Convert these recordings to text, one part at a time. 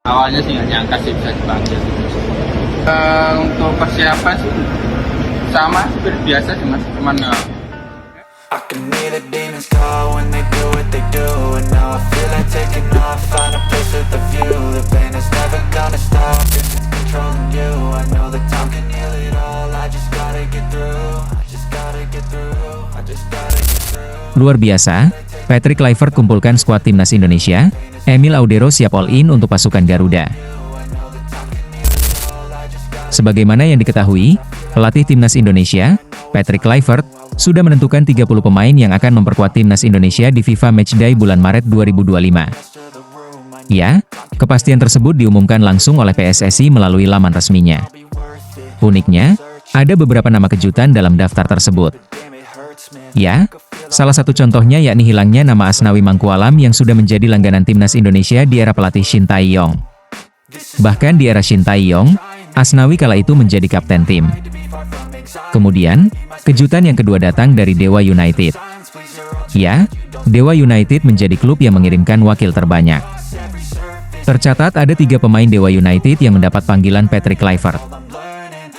Awalnya sih nggak nyangka sih bisa dipanggil. Untuk persiapan sih sama seperti biasa sih mas, cuman I can hear the demons call when they do what they do. And now I feel like taking off, find a place with a view. The pain is never gonna stop if it's controlling you. I know that time can heal it all. I just gotta get through. I just gotta get through. I just gotta get through. Luar biasa, Patrick Kluivert kumpulkan skuad timnas Indonesia. Emil Audero siap all-in untuk pasukan Garuda. Sebagaimana yang diketahui, pelatih timnas Indonesia, Patrick Kluivert, sudah menentukan 30 pemain yang akan memperkuat timnas Indonesia di FIFA Matchday bulan Maret 2025. Ya, kepastian tersebut diumumkan langsung oleh PSSI melalui laman resminya. Uniknya, ada beberapa nama kejutan dalam daftar tersebut. Ya, salah satu contohnya yakni hilangnya nama Asnawi Mangkualam yang sudah menjadi langganan timnas Indonesia di era pelatih Shin Tae-yong. Bahkan di era Shin Tae-yong, Asnawi kala itu menjadi kapten tim. Kemudian, kejutan yang kedua datang dari Dewa United. Ya, Dewa United menjadi klub yang mengirimkan wakil terbanyak. Tercatat ada 3 pemain Dewa United yang mendapat panggilan Patrick Kluivert.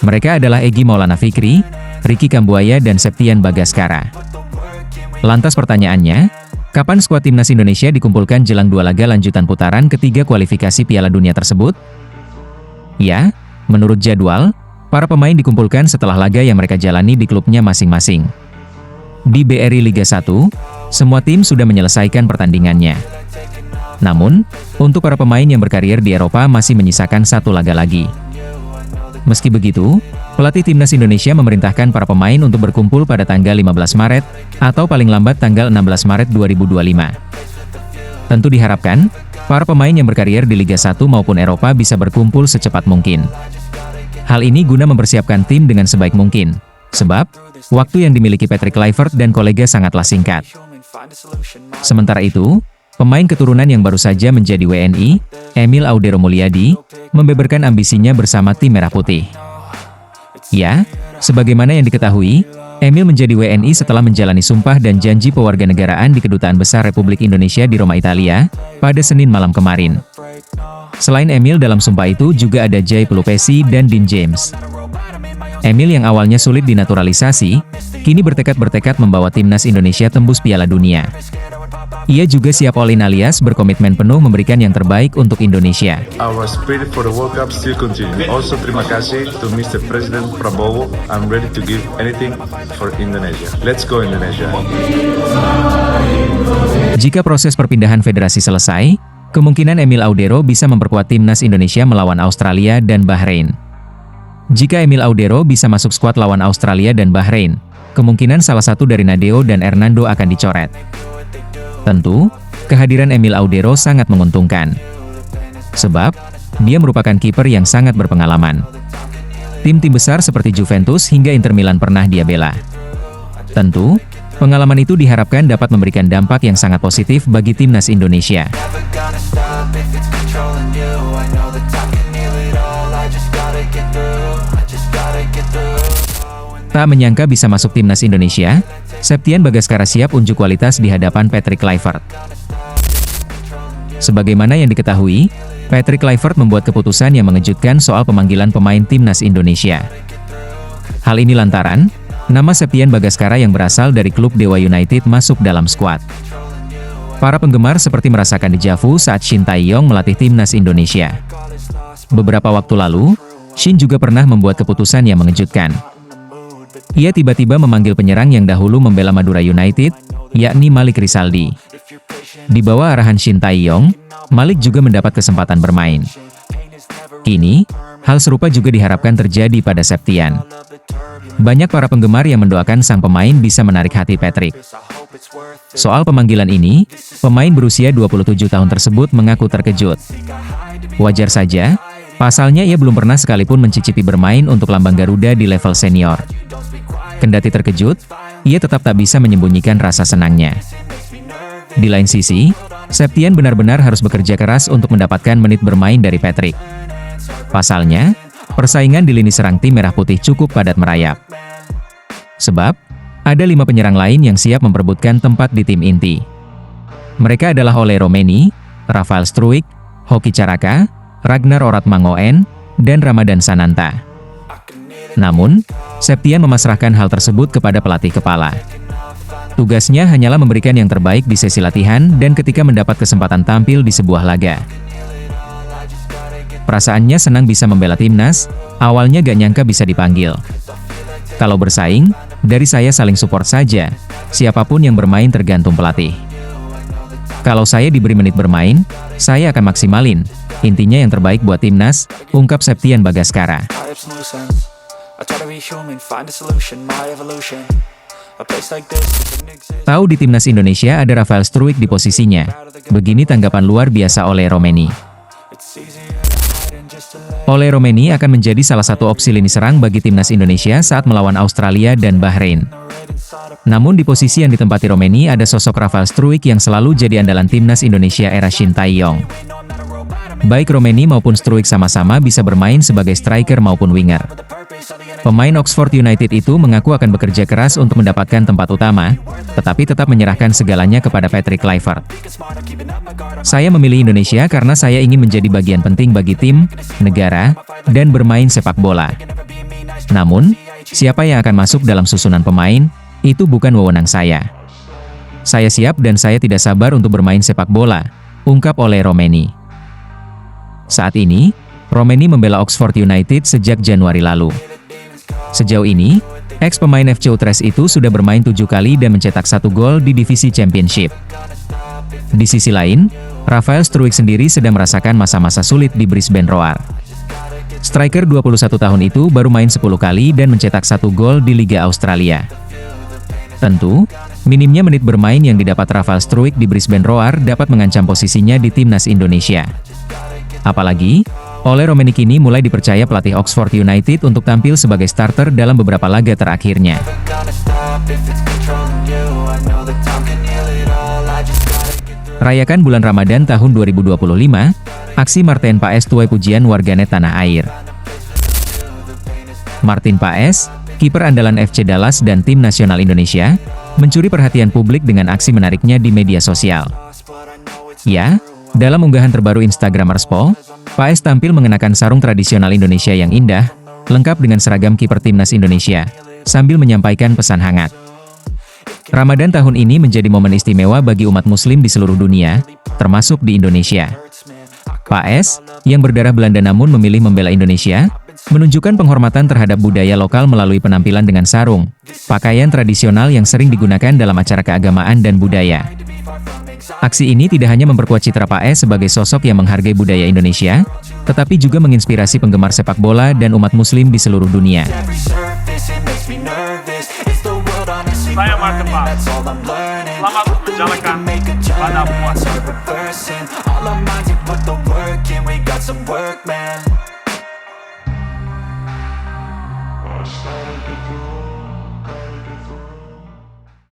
Mereka adalah Egy Maulana Fikri, Ricky Kambuaya, dan Septian Bagaskara. Lantas pertanyaannya, kapan skuad timnas Indonesia dikumpulkan jelang 2 laga lanjutan putaran ketiga kualifikasi Piala Dunia tersebut? Ya, menurut jadwal, para pemain dikumpulkan setelah laga yang mereka jalani di klubnya masing-masing. Di BRI Liga 1, semua tim sudah menyelesaikan pertandingannya. Namun, untuk para pemain yang berkarir di Eropa masih menyisakan 1 laga lagi. Meski begitu, pelatih timnas Indonesia memerintahkan para pemain untuk berkumpul pada tanggal 15 Maret, atau paling lambat tanggal 16 Maret 2025. Tentu diharapkan, para pemain yang berkarir di Liga 1 maupun Eropa bisa berkumpul secepat mungkin. Hal ini guna mempersiapkan tim dengan sebaik mungkin, sebab waktu yang dimiliki Patrick Kluivert dan kolega sangatlah singkat. Sementara itu, pemain keturunan yang baru saja menjadi WNI, Emil Audero Mulyadi, membeberkan ambisinya bersama tim Merah Putih. Ya, sebagaimana yang diketahui, Emil menjadi WNI setelah menjalani sumpah dan janji pewarganegaraan di Kedutaan Besar Republik Indonesia di Roma, Italia, pada Senin malam kemarin. Selain Emil, dalam sumpah itu juga ada Jay Pelupesi dan Dean James. Emil yang awalnya sulit dinaturalisasi, kini bertekad membawa timnas Indonesia tembus Piala Dunia. Ia juga siap all-in alias berkomitmen penuh memberikan yang terbaik untuk Indonesia. Our spirit for the World Cup still continue. Also, terima kasih to Mr. President Prabowo. I'm ready to give anything for Indonesia. Let's go Indonesia. Jika proses perpindahan federasi selesai, kemungkinan Emil Audero bisa memperkuat timnas Indonesia melawan Australia dan Bahrain. Jika Emil Audero bisa masuk skuad lawan Australia dan Bahrain, kemungkinan salah satu dari Nadeo dan Hernando akan dicoret. Tentu, kehadiran Emil Audero sangat menguntungkan. Sebab, dia merupakan kiper yang sangat berpengalaman. Tim-tim besar seperti Juventus hingga Inter Milan pernah dia bela. Tentu, pengalaman itu diharapkan dapat memberikan dampak yang sangat positif bagi timnas Indonesia. Tak menyangka bisa masuk timnas Indonesia, Septian Bagaskara siap unjuk kualitas di hadapan Patrick Kluivert. Sebagaimana yang diketahui, Patrick Kluivert membuat keputusan yang mengejutkan soal pemanggilan pemain timnas Indonesia. Hal ini lantaran, nama Septian Bagaskara yang berasal dari klub Dewa United masuk dalam skuad. Para penggemar seperti merasakan dejavu saat Shin Tae-yong melatih timnas Indonesia. Beberapa waktu lalu, Shin juga pernah membuat keputusan yang mengejutkan. Ia tiba-tiba memanggil penyerang yang dahulu membela Madura United, yakni Malik Rizaldi. Di bawah arahan Shin Tae-yong, Malik juga mendapat kesempatan bermain. Kini, hal serupa juga diharapkan terjadi pada Septian. Banyak para penggemar yang mendoakan sang pemain bisa menarik hati Patrick. Soal pemanggilan ini, pemain berusia 27 tahun tersebut mengaku terkejut. Wajar saja, pasalnya ia belum pernah sekalipun mencicipi bermain untuk lambang Garuda di level senior. Kendati terkejut, ia tetap tak bisa menyembunyikan rasa senangnya. Di lain sisi, Septian benar-benar harus bekerja keras untuk mendapatkan menit bermain dari Patrick. Pasalnya, persaingan di lini serang tim Merah Putih cukup padat merayap. Sebab, ada 5 penyerang lain yang siap memperebutkan tempat di tim inti. Mereka adalah Ole Romeni, Rafael Struijk, Hoki Caraka, Ragnar Oratmangoen, dan Ramadan Sananta. Namun, Septian memasrahkan hal tersebut kepada pelatih kepala. Tugasnya hanyalah memberikan yang terbaik di sesi latihan dan ketika mendapat kesempatan tampil di sebuah laga. Perasaannya senang bisa membela timnas, awalnya gak nyangka bisa dipanggil. Kalau bersaing, dari saya saling support saja, siapapun yang bermain tergantung pelatih. Kalau saya diberi menit bermain, saya akan maksimalin, intinya yang terbaik buat timnas, ungkap Septian Bagaskara. Tahu di timnas Indonesia ada Rafael Struijk di posisinya. Begini tanggapan luar biasa oleh Romeni. Ole Romeni akan menjadi salah satu opsi lini serang bagi timnas Indonesia saat melawan Australia dan Bahrain. Namun di posisi yang ditempati Romeni ada sosok Rafael Struijk yang selalu jadi andalan timnas Indonesia era Shin Tae-yong. Baik Romeni maupun Struijk sama-sama bisa bermain sebagai striker maupun winger. Pemain Oxford United itu mengaku akan bekerja keras untuk mendapatkan tempat utama, tetapi tetap menyerahkan segalanya kepada Patrick Kluivert. Saya memilih Indonesia karena saya ingin menjadi bagian penting bagi tim, negara, dan bermain sepak bola. Namun, siapa yang akan masuk dalam susunan pemain, itu bukan wewenang saya. Saya siap dan saya tidak sabar untuk bermain sepak bola, ungkap oleh Romeni. Saat ini, Romeni membela Oxford United sejak Januari lalu. Sejauh ini, ex-pemain FC Utrecht itu sudah bermain 7 kali dan mencetak 1 gol di divisi Championship. Di sisi lain, Rafael Struijk sendiri sedang merasakan masa-masa sulit di Brisbane Roar. Striker 21 tahun itu baru main 10 kali dan mencetak 1 gol di Liga Australia. Tentu, minimnya menit bermain yang didapat Rafael Struijk di Brisbane Roar dapat mengancam posisinya di timnas Indonesia. Apalagi, Ole Romeni kini mulai dipercaya pelatih Oxford United untuk tampil sebagai starter dalam beberapa laga terakhirnya. Rayakan bulan Ramadan tahun 2025, aksi Martin Paes tuai pujian warganet tanah air. Martin Paes, kiper andalan FC Dallas dan tim nasional Indonesia, mencuri perhatian publik dengan aksi menariknya di media sosial. Ya, dalam unggahan terbaru Instagram Respo, Paes tampil mengenakan sarung tradisional Indonesia yang indah, lengkap dengan seragam kiper timnas Indonesia, sambil menyampaikan pesan hangat. Ramadan tahun ini menjadi momen istimewa bagi umat muslim di seluruh dunia, termasuk di Indonesia. Paes, yang berdarah Belanda namun memilih membela Indonesia, menunjukkan penghormatan terhadap budaya lokal melalui penampilan dengan sarung, pakaian tradisional yang sering digunakan dalam acara keagamaan dan budaya. Aksi ini tidak hanya memperkuat citra Paes sebagai sosok yang menghargai budaya Indonesia, tetapi juga menginspirasi penggemar sepak bola dan umat muslim di seluruh dunia. Saya Martin Paes. Selamat menjalankan pada puasa.